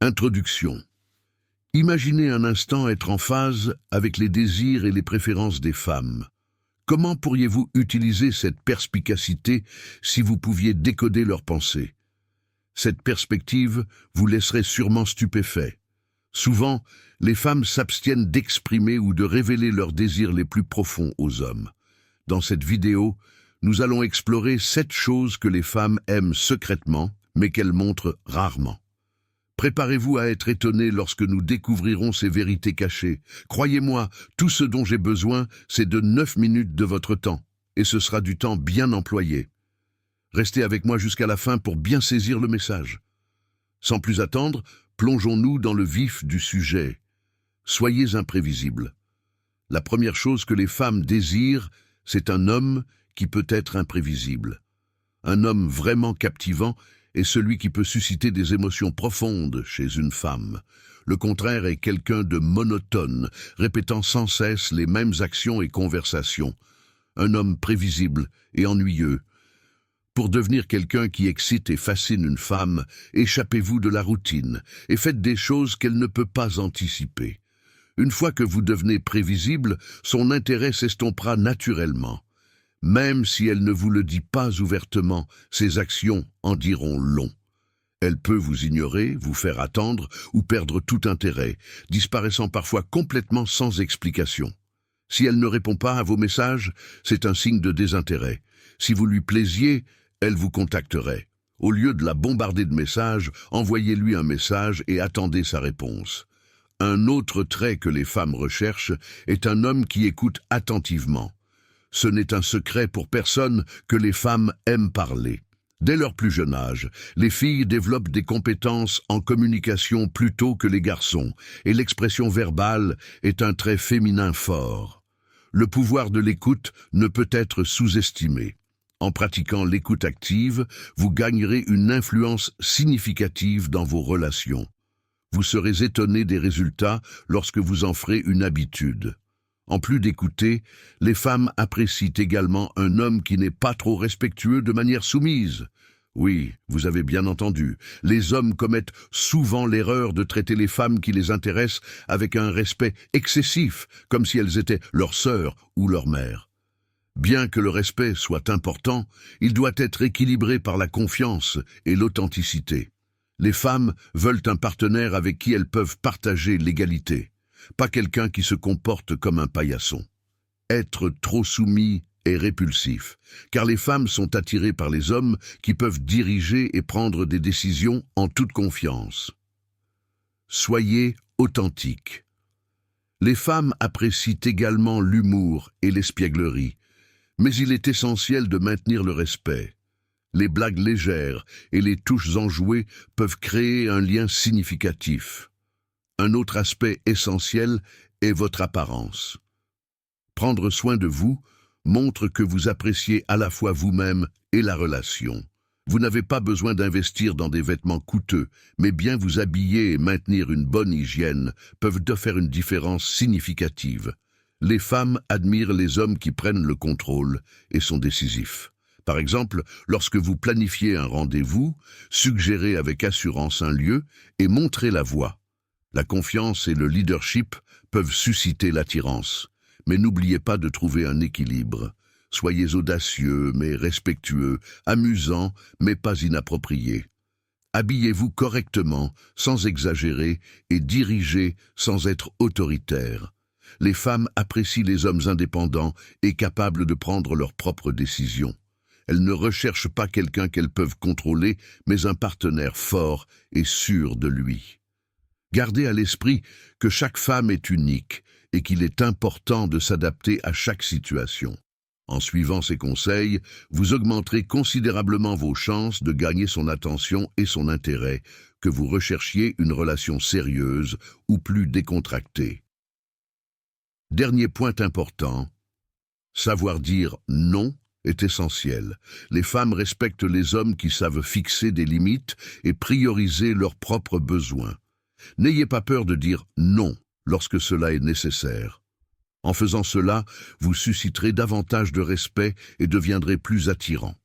Introduction. Imaginez un instant être en phase avec les désirs et les préférences des femmes. Comment pourriez-vous utiliser cette perspicacité si vous pouviez décoder leurs pensées? Cette perspective vous laisserait sûrement stupéfait. Souvent, les femmes s'abstiennent d'exprimer ou de révéler leurs désirs les plus profonds aux hommes. Dans cette vidéo, nous allons explorer 7 choses que les femmes aiment secrètement, mais qu'elles montrent rarement. Préparez-vous à être étonné lorsque nous découvrirons ces vérités cachées. Croyez-moi, tout ce dont j'ai besoin, c'est de 9 minutes de votre temps, et ce sera du temps bien employé. Restez avec moi jusqu'à la fin pour bien saisir le message. Sans plus attendre, plongeons-nous dans le vif du sujet. Soyez imprévisibles. La première chose que les femmes désirent, c'est un homme qui peut être imprévisible. Un homme vraiment captivant est celui qui peut susciter des émotions profondes chez une femme. Le contraire est quelqu'un de monotone, répétant sans cesse les mêmes actions et conversations. Un homme prévisible et ennuyeux. Pour devenir quelqu'un qui excite et fascine une femme, échappez-vous de la routine et faites des choses qu'elle ne peut pas anticiper. Une fois que vous devenez prévisible, son intérêt s'estompera naturellement. Même si elle ne vous le dit pas ouvertement, ses actions en diront long. Elle peut vous ignorer, vous faire attendre ou perdre tout intérêt, disparaissant parfois complètement sans explication. Si elle ne répond pas à vos messages, c'est un signe de désintérêt. Si vous lui plaisiez, elle vous contacterait. Au lieu de la bombarder de messages, envoyez-lui un message et attendez sa réponse. Un autre trait que les femmes recherchent est un homme qui écoute attentivement. Ce n'est un secret pour personne que les femmes aiment parler. Dès leur plus jeune âge, les filles développent des compétences en communication plus tôt que les garçons, et l'expression verbale est un trait féminin fort. Le pouvoir de l'écoute ne peut être sous-estimé. En pratiquant l'écoute active, vous gagnerez une influence significative dans vos relations. Vous serez étonné des résultats lorsque vous en ferez une habitude. En plus d'écouter, les femmes apprécient également un homme qui n'est pas trop respectueux de manière soumise. Oui, vous avez bien entendu, les hommes commettent souvent l'erreur de traiter les femmes qui les intéressent avec un respect excessif, comme si elles étaient leur sœur ou leur mère. Bien que le respect soit important, il doit être équilibré par la confiance et l'authenticité. Les femmes veulent un partenaire avec qui elles peuvent partager l'égalité. Pas quelqu'un qui se comporte comme un paillasson. Être trop soumis est répulsif, car les femmes sont attirées par les hommes qui peuvent diriger et prendre des décisions en toute confiance. Soyez authentique. Les femmes apprécient également l'humour et l'espièglerie, mais il est essentiel de maintenir le respect. Les blagues légères et les touches enjouées peuvent créer un lien significatif. Un autre aspect essentiel est votre apparence. Prendre soin de vous montre que vous appréciez à la fois vous-même et la relation. Vous n'avez pas besoin d'investir dans des vêtements coûteux, mais bien vous habiller et maintenir une bonne hygiène peuvent faire une différence significative. Les femmes admirent les hommes qui prennent le contrôle et sont décisifs. Par exemple, lorsque vous planifiez un rendez-vous, suggérez avec assurance un lieu et montrez la voie. La confiance et le leadership peuvent susciter l'attirance, mais n'oubliez pas de trouver un équilibre. Soyez audacieux mais respectueux, amusant mais pas inapproprié. Habillez-vous correctement, sans exagérer, et dirigez sans être autoritaire. Les femmes apprécient les hommes indépendants et capables de prendre leurs propres décisions. Elles ne recherchent pas quelqu'un qu'elles peuvent contrôler, mais un partenaire fort et sûr de lui. Gardez à l'esprit que chaque femme est unique et qu'il est important de s'adapter à chaque situation. En suivant ces conseils, vous augmenterez considérablement vos chances de gagner son attention et son intérêt, que vous recherchiez une relation sérieuse ou plus décontractée. Dernier point important, savoir dire non est essentiel. Les femmes respectent les hommes qui savent fixer des limites et prioriser leurs propres besoins. N'ayez pas peur de dire non lorsque cela est nécessaire. En faisant cela, vous susciterez davantage de respect et deviendrez plus attirant.